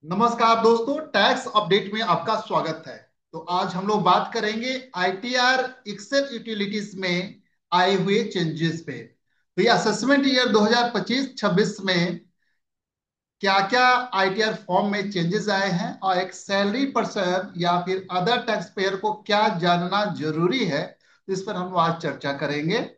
नमस्कार दोस्तों, tax update में आपका स्वागत है। तो आज हम लोग बात करेंगे आईटीआर एक्सेल यूटिलिटीज में आए हुए चेंजेस पे। तो ये असेसमेंट ईयर 2025-26 में क्या क्या आईटीआर फॉर्म में चेंजेस आए हैं और एक सैलरी पर्सन या फिर अदर टैक्स पेयर को क्या जानना जरूरी है, तो इस पर हम आज चर्चा करेंगे।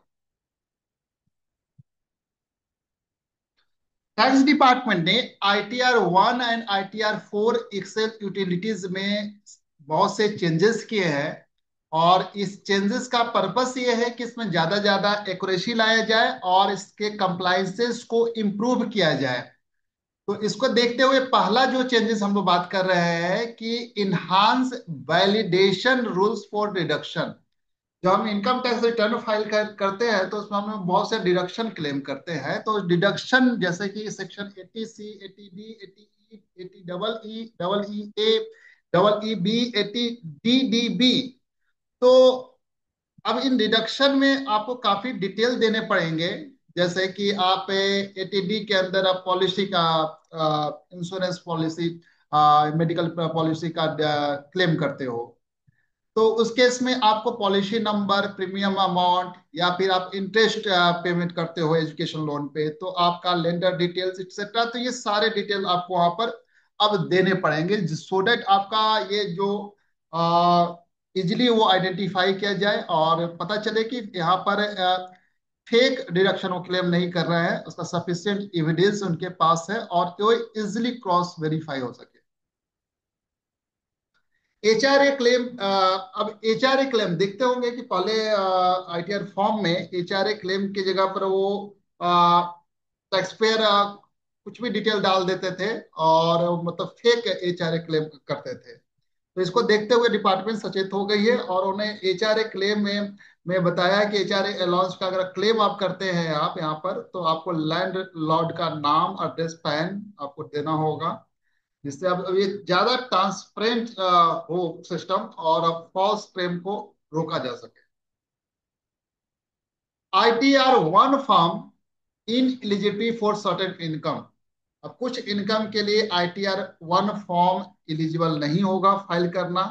टैक्स डिपार्टमेंट ने ITR 1 and ITR 4 excel utilities में बहुत से चेंजेस किए हैं। और इस चेंजेस का पर्पस ये है कि इसमें ज्यादा ज्यादा एक्यूरेसी लाया जाए और इसके कंप्लायंसेस को इम्प्रूव किया जाए। तो इसको देखते हुए पहला जो चेंजेस हम लोग बात कर रहे हैं कि enhance validation rules for deduction. जब हम इनकम टैक्स रिटर्न फाइल करते हैं तो उसमें हम बहुत से डिडक्शन क्लेम करते हैं। तो डिडक्शन जैसे कि section 80C, 80D, 80E, 80EE, double E B, 80DDB। तो अब इन डिडक्शन में आपको काफी डिटेल देने पड़ेंगे। जैसे कि आप 80D के अंदर आप पॉलिसी का इंश्योरेंस पॉलिसी, मेडिकल पॉलिसी का क्लेम करते हो, तो उस केस में आपको पॉलिसी नंबर, प्रीमियम अमाउंट या फिर आप इंटरेस्ट पेमेंट करते हो एजुकेशन लोन पे, तो आपका लेंडर डिटेल्स एक्सेट्रा, तो ये सारे डिटेल आपको वहां पर अब देने पड़ेंगे सो दैट आपका ये जो इजिली वो आइडेंटिफाई किया जाए और पता चले कि यहाँ पर फेक डिडक्शन वो क्लेम नहीं कर रहे हैं, उसका सफिशिएंट एविडेंस उनके पास है और वो इजिली क्रॉस वेरीफाई हो सके। एचआरए क्लेम, अब एचआरए क्लेम देखते होंगे कि पहले आईटीआर फॉर्म में एचआरए क्लेम की जगह पर वो टैक्स पेयर कुछ भी डिटेल डाल देते थे और मतलब फेक एचआरए क्लेम करते थे। तो इसको देखते हुए डिपार्टमेंट सचेत हो गई है और उन्हें एचआरए क्लेम में बताया कि एचआरए अलाउंस का अगर क्लेम आप करते हैं आप यहाँ पर, तो आपको लैंड लॉर्ड का नाम, एड्रेस, पैन आपको देना होगा, जिससे अब ये ज्यादा ट्रांसपेरेंट हो सिस्टम और अब फॉल्स क्लेम को रोका जा सके। ITR 1 form in eligibility for certain income. अब कुछ इनकम के लिए आईटीआर 1 फॉर्म एलिजिबल नहीं होगा फाइल करना।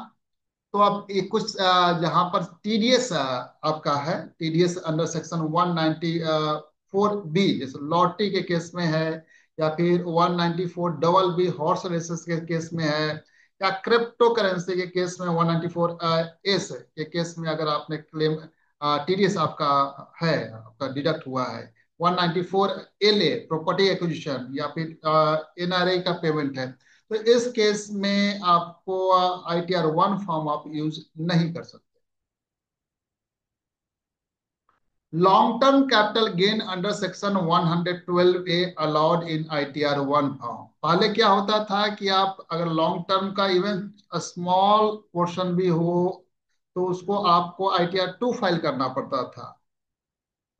तो अब ये कुछ जहां पर टीडीएस आपका है, टीडीएस अंडर सेक्शन 194B, जैसे लॉटरी के केस में है, या फिर 194 BB हॉर्स रेसेस के केस में है, या क्रिप्टो करेंसी के केस में 194S के केस में अगर आपने क्लेम टीडीएस आपका है, आपका डिडक्ट हुआ है, 194LA प्रॉपर्टी एक्विजिशन या फिर एनआरए का पेमेंट है, तो इस केस में आपको आईटीआर 1 फॉर्म आप यूज नहीं कर सकते। Long term capital gain under section 112A allowed in ITR 1 form. पहले क्या होता था कि आप अगर लॉन्ग टर्म का इवन स्मॉल पोर्शन भी हो तो उसको आपको आईटीआर 2 फाइल करना पड़ता था।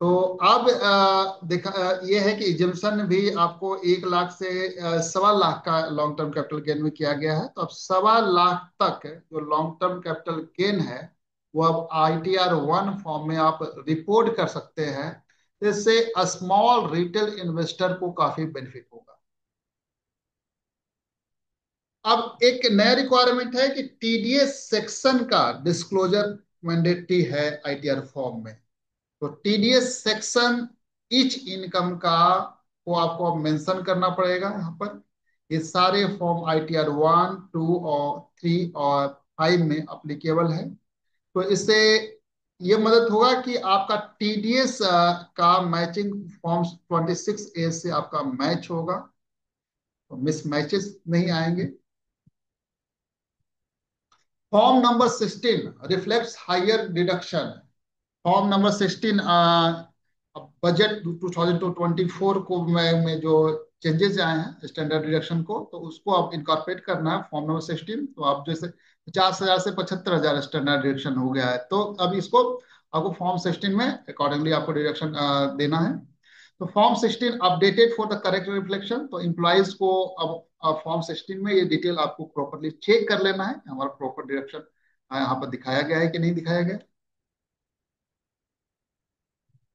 तो अब देखा ये है कि एग्जाम्पशन भी आपको 1 लाख से 1.25 लाख का लॉन्ग टर्म कैपिटल गेन में किया गया है। तो अब 1.25 लाख तक जो लॉन्ग टर्म कैपिटल गेन है वो अब आईटीआर 1 फॉर्म में आप रिपोर्ट कर सकते हैं। इससे स्मॉल रिटेल इन्वेस्टर को काफी बेनिफिट होगा। अब एक नया रिक्वायरमेंट है कि टीडीएस सेक्शन का डिस्क्लोजर मैंडेटरी है आईटीआर फॉर्म में। तो टीडीएस सेक्शन ईच इनकम का को आपको मेंशन करना पड़ेगा यहाँ पर। ये सारे फॉर्म आईटीआर 1, 2 और 3 और 5 में अप्लीकेबल है। तो इससे ये मदद होगा कि आपका टीडीएस का मैचिंग फॉर्म 26A से आपका मैच होगा, तो मिस मैचेस नहीं आएंगे। Form number 16 reflects higher deduction. Form number 16 budget 2024 को में जो चेंजेस आए हैं स्टैंडर्ड डिडक्शन को, तो उसको आप इनकॉर्पोरेट करना है फॉर्म नंबर 16। तो आप जैसे 50,000 से 75,000 स्टैंडर्ड डिडक्शन हो गया है, तो अब इसको आपको फॉर्म 16 में अकॉर्डिंगली आपको डिडक्शन देना है। तो form 16 updated for the correct reflection. तो इम्प्लॉइज को अब फॉर्म 16 में ये डिटेल आपको प्रॉपरली चेक कर लेना है हमारा प्रॉपर डिडक्शन यहाँ पर दिखाया गया है कि नहीं दिखाया गया।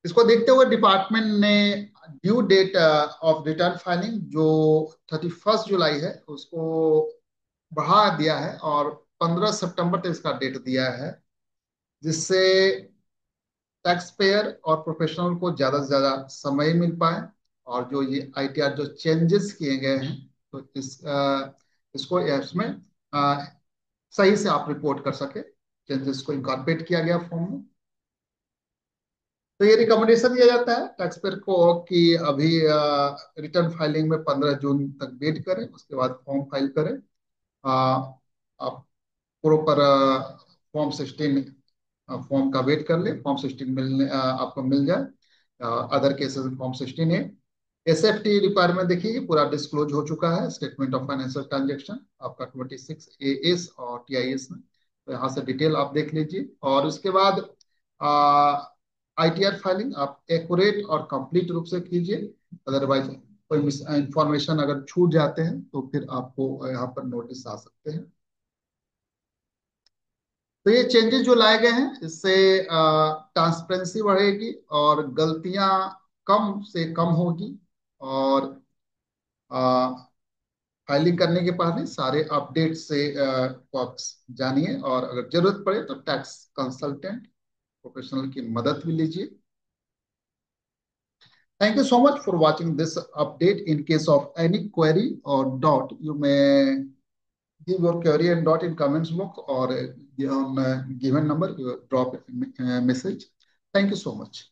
इसको देखते हुए डिपार्टमेंट ने due date of return filing जो 31 जुलाई है उसको बढ़ा दिया है और 15 सितंबर तक इसका डेट दिया है, जिससे टैक्स पेयर और प्रोफेशनल को ज्यादा से ज्यादा समय मिल पाए। और जो ये आईटीआर जो चेंजेस किए गए हैं, तो इसको इसमें अ, सही से आप रिपोर्ट कर सके। चेंजेस को इनकॉर्पोरेट किया गया फॉर्म में। तो ये रिकमेंडेशन दिया जाता है टैक्स पेयर को कि अभी रिटर्न फाइलिंग में 15 जून तक वेट करें, उसके बाद फॉर्म फाइल करें। अ, आप प्रॉपर फॉर्म 16 फॉर्म का वेट कर ले, फॉर्म 16 मिलने आपको मिल जाए। अदर केसेस में फॉर्म 16 है। एसएफटी रिक्वायरमेंट देखिए, ये पूरा डिस्क्लोज हो चुका है, स्टेटमेंट ऑफ फाइनेंशियल ट्रांजेक्शन आपका 26 AS और TIS में। तो यहाँ से डिटेल आप देख लीजिए। और उसके बाद आईटीआर फाइलिंग आप एक्यूरेट और कंप्लीट रूप से कीजिए। अदरवाइज कोई इंफॉर्मेशन अगर छूट जाते हैं तो फिर आपको यहाँ पर नोटिस आ सकते हैं। तो ये चेंजेस जो लाए गए हैं, इससे ट्रांसपेरेंसी बढ़ेगी और गलतियां कम से कम होगी। और फाइलिंग करने के पहले सारे अपडेट से को आप जानिए, और अगर जरूरत पड़े तो टैक्स कंसल्टेंट प्रोफेशनल की मदद भी लीजिए। Thank you so much for watching this update. In case of any query or doubt, you may give your query and doubt in comments box, or on given number, you drop a message. Thank you so much.